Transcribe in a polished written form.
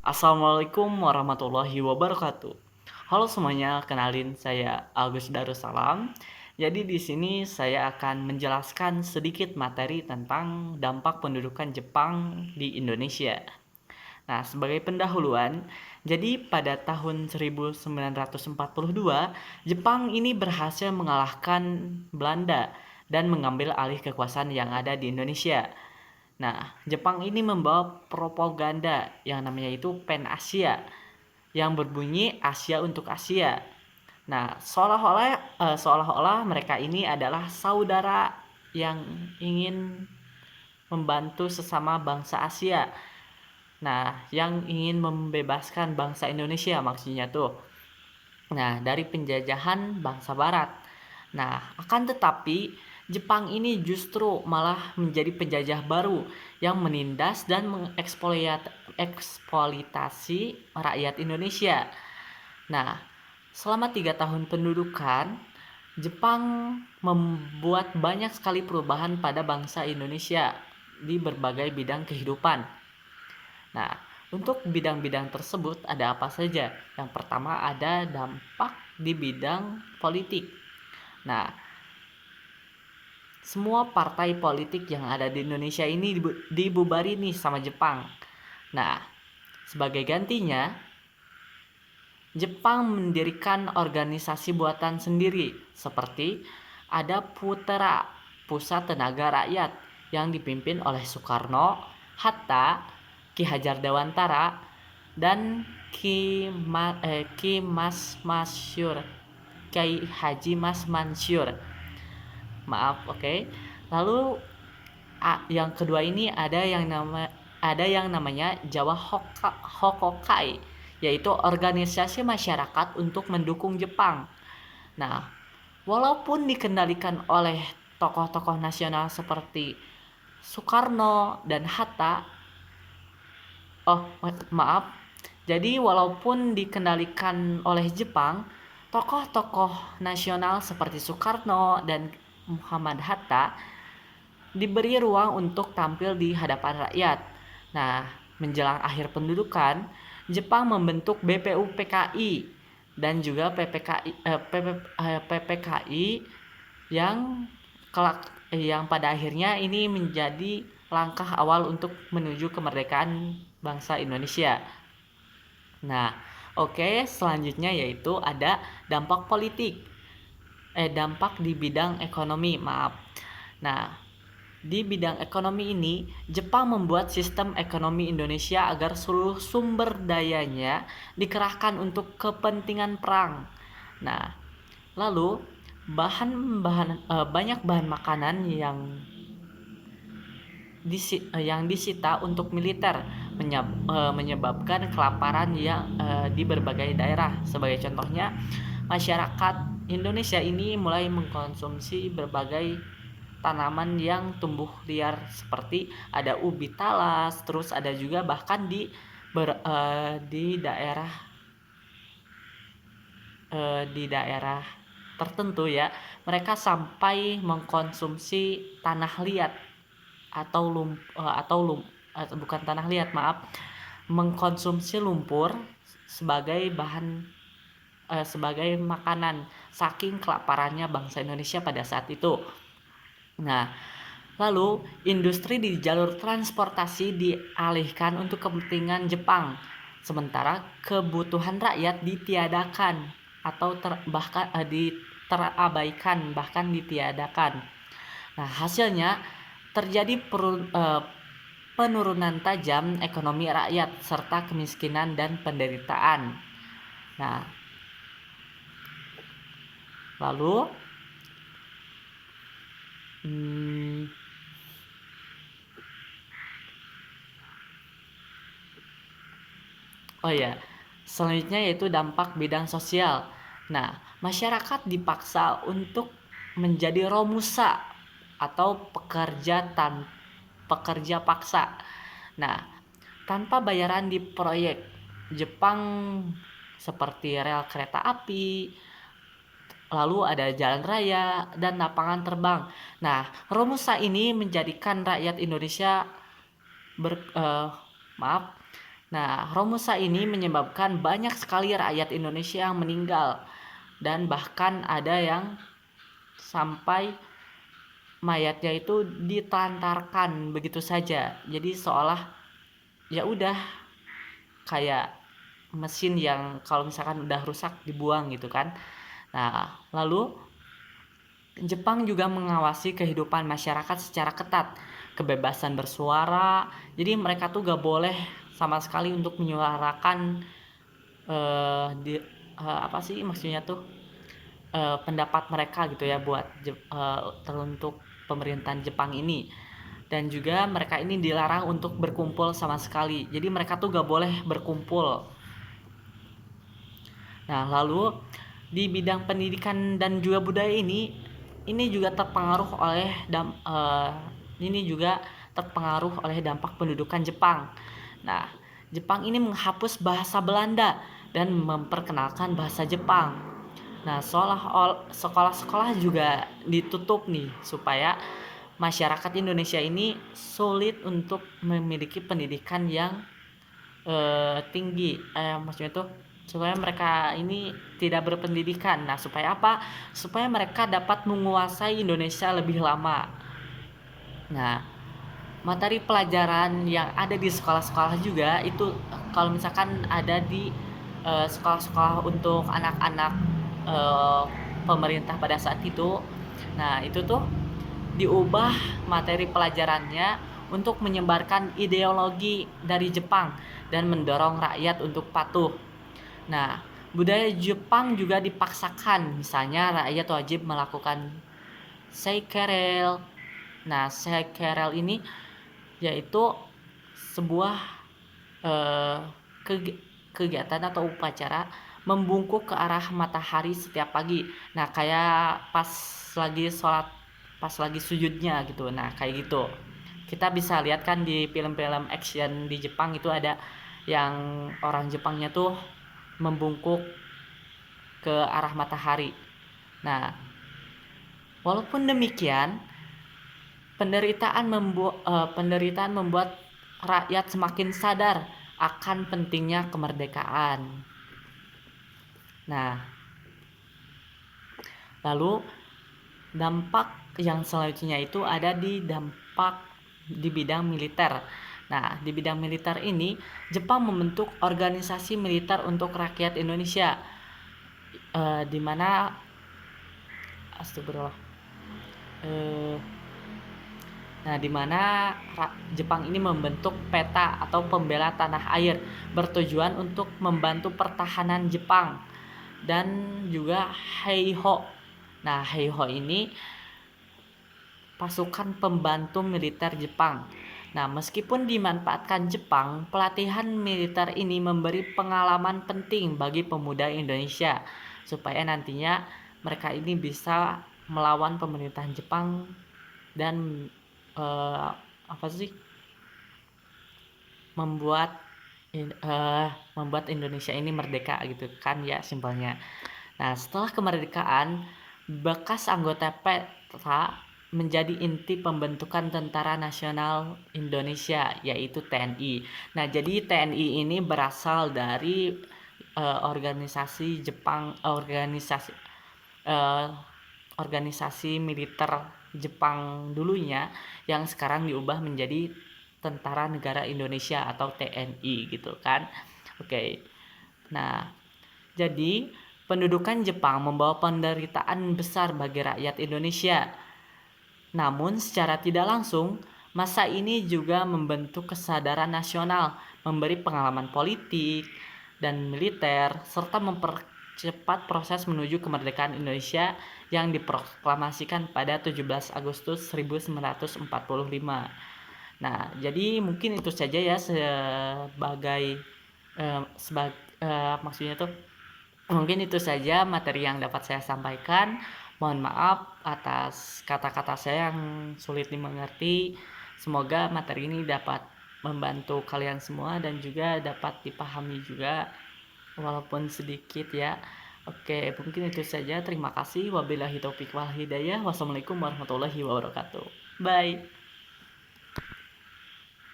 Assalamualaikum warahmatullahi wabarakatuh. Halo semuanya, kenalin saya Agus Darussalam. Jadi di sini saya akan menjelaskan sedikit materi tentang dampak pendudukan Jepang di Indonesia. Nah, sebagai pendahuluan, jadi pada tahun 1942, Jepang ini berhasil mengalahkan Belanda dan mengambil alih kekuasaan yang ada di Indonesia. Nah, Jepang ini membawa propaganda yang namanya itu Pan Asia yang berbunyi Asia untuk Asia. Nah, seolah-olah mereka ini adalah saudara yang ingin membantu sesama bangsa Asia. Nah, yang ingin membebaskan bangsa Indonesia maksudnya tuh. Nah, dari penjajahan bangsa Barat. Nah, akan tetapi Jepang ini justru malah menjadi penjajah baru yang menindas dan mengeksploitasi rakyat Indonesia. Nah, selama 3 tahun pendudukan, Jepang membuat banyak sekali perubahan pada bangsa Indonesia di berbagai bidang kehidupan. Nah, untuk bidang-bidang tersebut ada apa saja? Yang pertama ada dampak di bidang politik. Nah, semua partai politik yang ada di Indonesia ini dibubari nih sama Jepang. Nah, sebagai gantinya, Jepang mendirikan organisasi buatan sendiri seperti ada Putera, Pusat Tenaga Rakyat yang dipimpin oleh Soekarno, Hatta, Ki Hajar Dewantara, dan Ki Mas Masyur, Kiai Haji Mas Mansur. Maaf, oke. Okay. Lalu yang kedua ini ada yang namanya Jawa Hokokai, yaitu organisasi masyarakat untuk mendukung Jepang. Nah, walaupun dikendalikan oleh tokoh-tokoh nasional seperti Soekarno dan Hatta, maaf. Jadi walaupun dikendalikan oleh Jepang, tokoh-tokoh nasional seperti Soekarno dan Muhammad Hatta diberi ruang untuk tampil di hadapan rakyat. Nah, menjelang akhir pendudukan, Jepang membentuk BPUPKI dan juga PPKI yang pada akhirnya ini menjadi langkah awal untuk menuju kemerdekaan bangsa Indonesia. Nah, oke, selanjutnya yaitu ada dampak politik. Dampak di bidang ekonomi, maaf. Nah, di bidang ekonomi ini, Jepang membuat sistem ekonomi Indonesia agar seluruh sumber dayanya dikerahkan untuk kepentingan perang. Nah, lalu banyak bahan makanan yang disita untuk militer menyebabkan kelaparan di berbagai daerah. Sebagai contohnya, masyarakat Indonesia ini mulai mengkonsumsi berbagai tanaman yang tumbuh liar seperti ada ubi talas, terus ada juga bahkan di daerah tertentu ya, mereka sampai mengkonsumsi tanah liat bukan tanah liat, maaf, mengkonsumsi lumpur sebagai sebagai makanan saking kelaparannya bangsa Indonesia pada saat itu. Nah, lalu industri di jalur transportasi dialihkan untuk kepentingan Jepang, sementara kebutuhan rakyat ditiadakan atau terabaikan bahkan ditiadakan. Nah, hasilnya terjadi penurunan tajam ekonomi rakyat serta kemiskinan dan penderitaan. Nah, lalu selanjutnya yaitu dampak bidang sosial. Nah, masyarakat dipaksa untuk menjadi romusa atau pekerja paksa. Nah, tanpa bayaran di proyek Jepang seperti rel kereta api, lalu ada jalan raya dan lapangan terbang. Nah, romusa ini menjadikan rakyat Indonesia Nah, Romusa ini menyebabkan banyak sekali rakyat Indonesia yang meninggal, dan bahkan ada yang sampai mayatnya itu ditelantarkan begitu saja. Jadi seolah ya udah kayak mesin yang kalau misalkan udah rusak dibuang gitu kan. Nah, lalu Jepang juga mengawasi kehidupan masyarakat secara ketat, kebebasan bersuara. Jadi mereka tuh gak boleh sama sekali untuk menyuarakan apa sih maksudnya tuh pendapat mereka gitu ya buat teruntuk pemerintahan Jepang ini. Dan juga mereka ini dilarang untuk berkumpul sama sekali. Jadi mereka tuh gak boleh berkumpul. Nah, lalu di bidang pendidikan dan juga budaya ini juga terpengaruh oleh ini juga terpengaruh oleh dampak pendudukan Jepang. Nah, Jepang ini menghapus bahasa Belanda dan memperkenalkan bahasa Jepang. Nah, sekolah-sekolah juga ditutup nih supaya masyarakat Indonesia ini sulit untuk memiliki pendidikan yang tinggi. Maksudnya tuh supaya mereka ini tidak berpendidikan. Nah, supaya apa? Supaya mereka dapat menguasai Indonesia lebih lama. Nah, materi pelajaran yang ada di sekolah-sekolah juga itu kalau misalkan ada di sekolah-sekolah untuk anak-anak eh, pemerintah pada saat itu. Nah, itu tuh diubah materi pelajarannya untuk menyebarkan ideologi dari Jepang dan mendorong rakyat untuk patuh. Nah, budaya Jepang juga dipaksakan, misalnya rakyat wajib melakukan seikerel. Nah, seikerel ini yaitu sebuah eh, kegiatan atau upacara membungkuk ke arah matahari setiap pagi. Nah, kayak pas lagi sholat, pas lagi sujudnya gitu. Nah, kayak gitu. Kita bisa lihat kan di film-film action di Jepang itu ada yang orang Jepangnya tuh membungkuk ke arah matahari. Nah, walaupun demikian, penderitaan membuat rakyat semakin sadar akan pentingnya kemerdekaan. Nah, lalu dampak yang selanjutnya itu ada di dampak di bidang militer. Nah, di bidang militer ini Jepang membentuk organisasi militer untuk rakyat Indonesia, di mana astagfirullah. Nah, di mana Jepang ini membentuk peta atau pembela tanah air bertujuan untuk membantu pertahanan Jepang dan juga Heiho. Nah, Heiho ini pasukan pembantu militer Jepang. Nah, meskipun dimanfaatkan Jepang, pelatihan militer ini memberi pengalaman penting bagi pemuda Indonesia supaya nantinya mereka ini bisa melawan pemerintahan Jepang dan apa sih membuat membuat Indonesia ini merdeka gitu kan ya simpelnya. Nah, setelah kemerdekaan, bekas anggota PETA menjadi inti pembentukan Tentara Nasional Indonesia yaitu TNI. Nah, jadi TNI ini berasal dari organisasi Jepang, uh, organisasi militer Jepang dulunya yang sekarang diubah menjadi Tentara Negara Indonesia atau TNI gitu kan. Oke. Nah, jadi pendudukan Jepang membawa penderitaan besar bagi rakyat Indonesia. Namun secara tidak langsung, masa ini juga membentuk kesadaran nasional, memberi pengalaman politik dan militer, serta mempercepat proses menuju kemerdekaan Indonesia yang diproklamasikan pada 17 Agustus 1945. Nah, jadi mungkin itu saja ya sebagai maksudnya tuh mungkin itu saja materi yang dapat saya sampaikan. Mohon maaf atas kata-kata saya yang sulit dimengerti. Semoga materi ini dapat membantu kalian semua dan juga dapat dipahami juga walaupun sedikit ya. Oke, mungkin itu saja. Terima kasih. Wabillahi taufik wal hidayah. Wassalamualaikum warahmatullahi wabarakatuh. Bye.